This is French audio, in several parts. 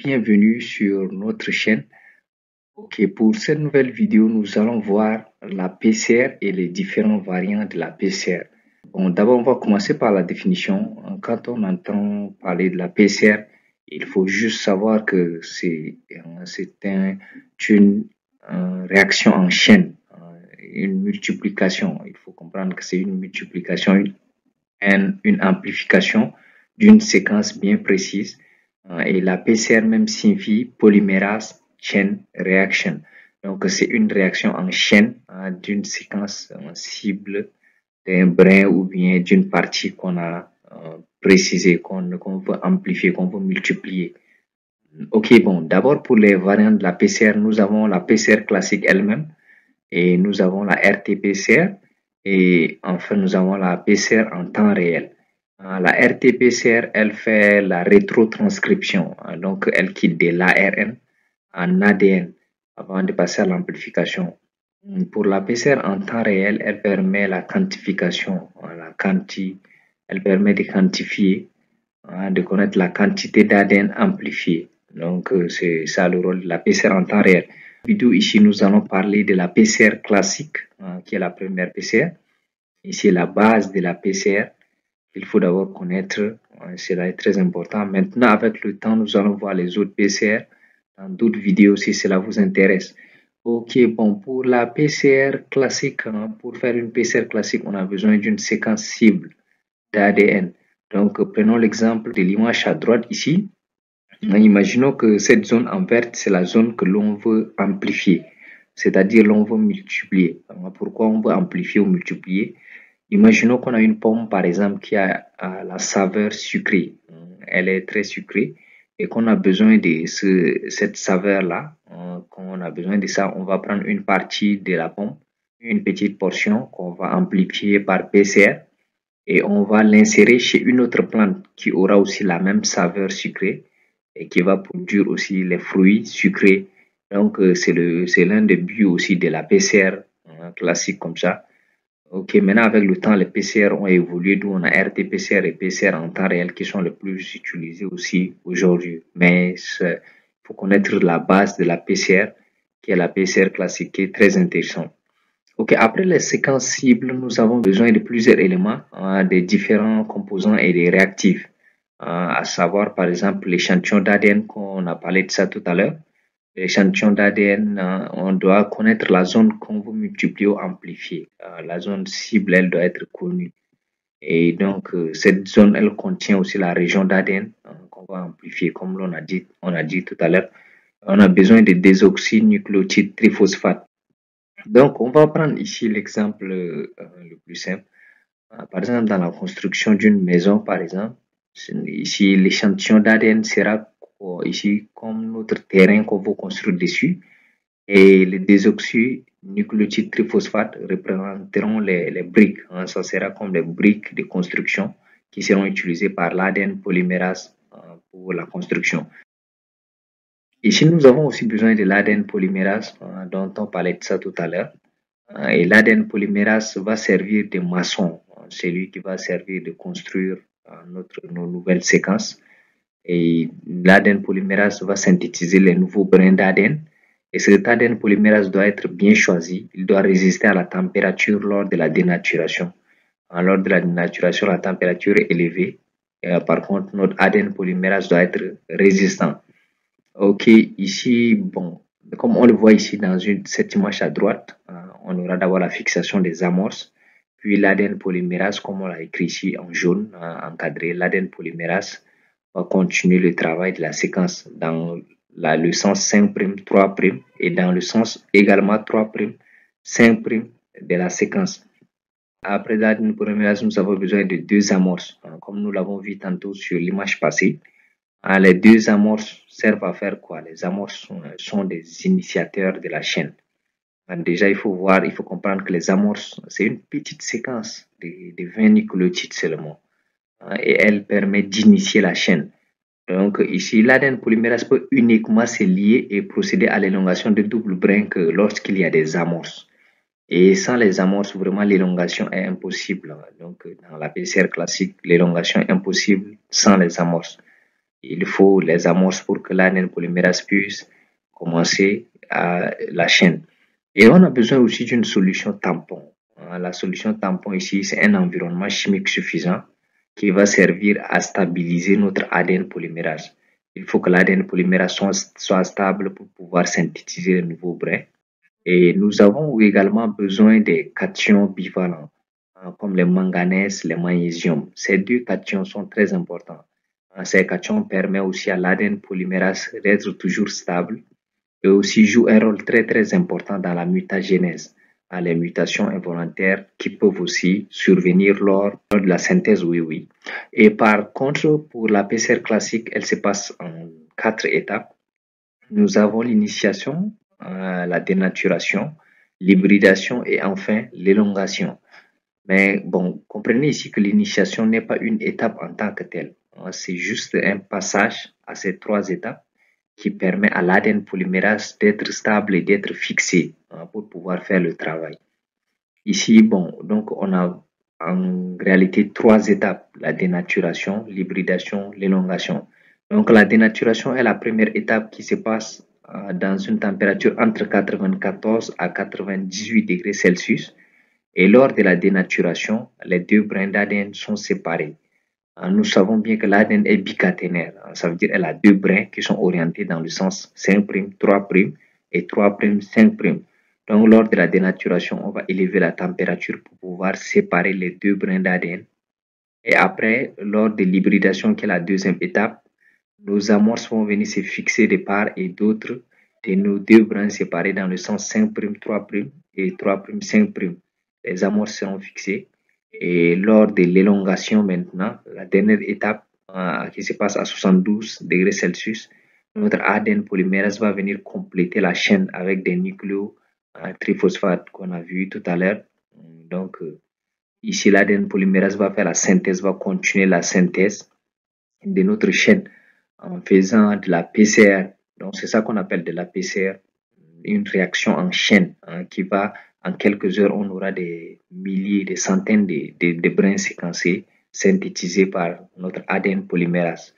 bienvenue sur notre chaîne. Ok, pour cette nouvelle vidéo, nous allons voir la PCR et les différents variants de la PCR. Bon, d'abord, on va commencer par la définition. Quand on entend parler de la PCR, il faut juste savoir que c'est une réaction en chaîne, une multiplication. Il faut comprendre que c'est une multiplication, une amplification d'une séquence bien précise. Et la PCR même signifie polymérase chain reaction. Donc, c'est une réaction en chaîne d'une séquence cible d'un brin ou bien d'une partie qu'on a précisée, qu'on veut amplifier, qu'on veut multiplier. Ok, bon, d'abord pour les variantes de la PCR, nous avons la PCR classique elle-même et nous avons la RT-PCR et enfin nous avons la PCR en temps réel. La RT-PCR, elle fait la rétrotranscription, donc elle quitte de l'ARN en ADN avant de passer à l'amplification. Pour la PCR en temps réel, elle permet la quantification, elle permet de quantifier, de connaître la quantité d'ADN amplifiée. Donc, c'est ça le rôle de la PCR en temps réel. Vidéo ici, nous allons parler de la PCR classique, qui est la première PCR. Ici, la base de la PCR. Il faut d'abord connaître, cela est très important. Maintenant, avec le temps, nous allons voir les autres PCR dans d'autres vidéos si cela vous intéresse. Ok, bon, pour la PCR classique, pour faire une PCR classique, on a besoin d'une séquence cible d'ADN. Donc, prenons l'exemple de l'image à droite ici. Imaginons que cette zone en verte, c'est la zone que l'on veut amplifier, c'est-à-dire l'on veut multiplier. Pourquoi on veut amplifier ou multiplier? Imaginons qu'on a une pomme, par exemple, qui a la saveur sucrée. Elle est très sucrée et qu'on a besoin de cette saveur-là. Quand on a besoin de ça, on va prendre une partie de la pomme, une petite portion qu'on va amplifier par PCR et on va l'insérer chez une autre plante qui aura aussi la même saveur sucrée et qui va produire aussi les fruits sucrés. Donc, c'est l'un des buts aussi de la PCR classique comme ça. Ok, maintenant avec le temps, les PCR ont évolué, d'où on a RT-PCR et PCR en temps réel qui sont les plus utilisés aussi aujourd'hui. Mais il faut connaître la base de la PCR, qui est la PCR classique, qui est très intéressante. Ok, après les séquences cibles, nous avons besoin de plusieurs éléments, des différents composants et des réactifs, à savoir par exemple l'échantillon d'ADN qu'on a parlé de ça tout à l'heure. L'échantillon d'ADN, on doit connaître la zone qu'on veut multiplier ou amplifier. La zone cible, elle doit être connue. Et donc, cette zone, elle contient aussi la région d'ADN qu'on va amplifier, comme on a dit tout à l'heure. On a besoin de désoxynucléotide triphosphate. Donc, on va prendre ici l'exemple le plus simple. Par exemple, dans la construction d'une maison, par exemple, ici, l'échantillon d'ADN sera ici comme notre terrain qu'on veut construire dessus. Et les désoxynucléotides triphosphate représenteront les briques. Ça sera comme les briques de construction qui seront utilisées par l'ADN polymérase pour la construction. Ici, nous avons aussi besoin de l'ADN polymérase dont on parlait de ça tout à l'heure. Et l'ADN polymérase va servir de maçon. C'est lui qui va servir de construire nos nouvelles séquences. Et l'ADN polymérase va synthétiser les nouveaux brins d'ADN. Et cet ADN polymérase doit être bien choisi. Il doit résister à la température lors de la dénaturation. Lors de la dénaturation, la température est élevée. Par contre, notre ADN polymérase doit être résistant. Ok, ici, bon, comme on le voit ici dans cette image à droite, on aura d'abord la fixation des amorces, puis l'ADN polymérase, comme on l'a écrit ici en jaune, encadré. L'ADN polymérase va continuer le travail de la séquence dans le sens 5', 3' et dans le sens également 3', 5' de la séquence. Après l'ADN polymérase, nous avons besoin de deux amorces, comme nous l'avons vu tantôt sur l'image passée. Les deux amorces servent à faire quoi? Les amorces sont des initiateurs de la chaîne. Déjà, il faut comprendre que les amorces, c'est une petite séquence de 20 nucléotides seulement. Et elle permet d'initier la chaîne. Donc ici, l'ADN polymérase peut uniquement se lier et procéder à l'élongation de double brin que lorsqu'il y a des amorces. Et sans les amorces, vraiment, l'élongation est impossible. Donc, dans la PCR classique, l'élongation est impossible sans les amorces. Il faut les amorces pour que l'ADN polymérase puisse commencer la chaîne. Et on a besoin aussi d'une solution tampon. La solution tampon ici, c'est un environnement chimique suffisant qui va servir à stabiliser notre ADN polymérase. Il faut que l'ADN polymérase soit stable pour pouvoir synthétiser de nouveaux brins. Et nous avons également besoin des cations bivalents, comme les manganèse, les magnésium. Ces deux cations sont très importants. Ces cations permettent aussi à l'ADN polymérase d'être toujours stable et aussi jouent un rôle très important dans la mutagénèse, les mutations involontaires qui peuvent aussi survenir lors de la synthèse oui. Et par contre, pour la PCR classique, elle se passe en 4 étapes. Nous avons l'initiation, la dénaturation, l'hybridation et enfin l'élongation. Mais bon, comprenez ici que l'initiation n'est pas une étape en tant que telle. C'est juste un passage à ces 3 étapes qui permet à l'ADN polymérase d'être stable et d'être fixé pour pouvoir faire le travail. Ici, bon, donc on a en réalité 3 étapes, la dénaturation, l'hybridation, l'élongation. Donc la dénaturation est la première étape qui se passe dans une température entre 94 à 98 degrés Celsius. Et lors de la dénaturation, les deux brins d'ADN sont séparés. Nous savons bien que l'ADN est bicaténaire. Ça veut dire qu'elle a deux brins qui sont orientés dans le sens 5', 3' et 3', 5'. Donc, lors de la dénaturation, on va élever la température pour pouvoir séparer les deux brins d'ADN. Et après, lors de l'hybridation, qui est la deuxième étape, nos amorces vont venir se fixer de part et d'autre de nos deux brins séparés dans le sens 5', 3' et 3', 5'. Les amorces seront fixées. Et lors de l'élongation maintenant, la dernière étape qui se passe à 72 degrés Celsius, notre ADN polymérase va venir compléter la chaîne avec des nucléotryphosphates qu'on a vu tout à l'heure. Donc, ici, l'ADN polymérase va faire la synthèse, va continuer la synthèse de notre chaîne en faisant de la PCR. Donc, c'est ça qu'on appelle de la PCR, une réaction en chaîne qui va, en quelques heures, on aura des milliers, des centaines de brins séquencés synthétisés par notre ADN polymérase.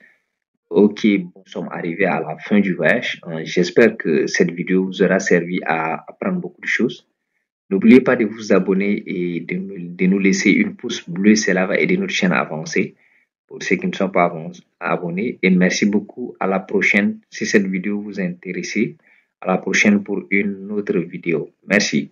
Ok, nous sommes arrivés à la fin du voyage. J'espère que cette vidéo vous aura servi à apprendre beaucoup de choses. N'oubliez pas de vous abonner et de nous laisser une pouce bleue, cela va aider notre chaîne à avancer pour ceux qui ne sont pas abonnés. Et merci beaucoup. À la prochaine. Si cette vidéo vous intéresse, à la prochaine pour une autre vidéo. Merci.